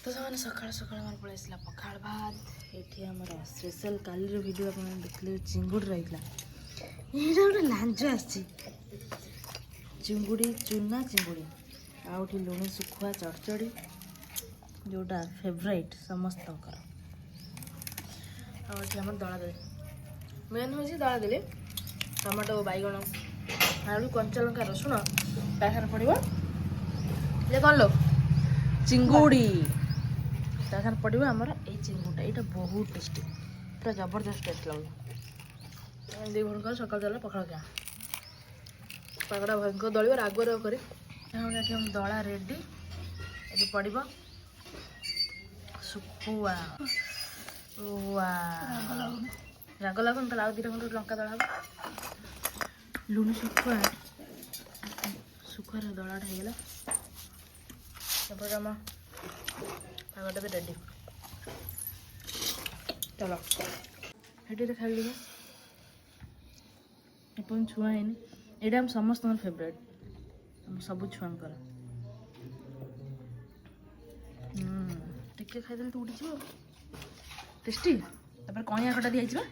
तो मैंने सकाल सकाल आम पलैसा पखाड़ भात ये आम स्पेशल काली भिडियो आप देखते चिंगुड़ी रही है गोटे लांज आसी चिंगुड़ी चूना चिंगुड़ी आउटी लुणी सुखुआ चढ़चड़ी जोटा फेवरेट समस्त आम दला दे मेन हूँ दला दे टमाटो बैगण आलू कंचा लंका रसुण तार पड़ो ये कौन लो चिंगुड़ी तार पड़ो आमर ये चिंगुड़ा यहाँ बहुत टेस्टी पूरा जबरदस्त टेस्ट लगे दी भर सकाल दला पखाड़ क्या पकड़ा भयंकर दलियो रागर कर दला रेडी ये पड़ो सुखुआ राग लगुन तो आउ 2 खंड लंका दला लुणी सुखुआ सुखुआर दलाटा होगला आम आगटा भी रेडी चलो हेटी खाई ली एपन छुआ है यहाँ आम समस्त फेवरेट आम सब छुआंकर टिके खाईदे तो उठी टेस्टी कणिया खटा दिखाई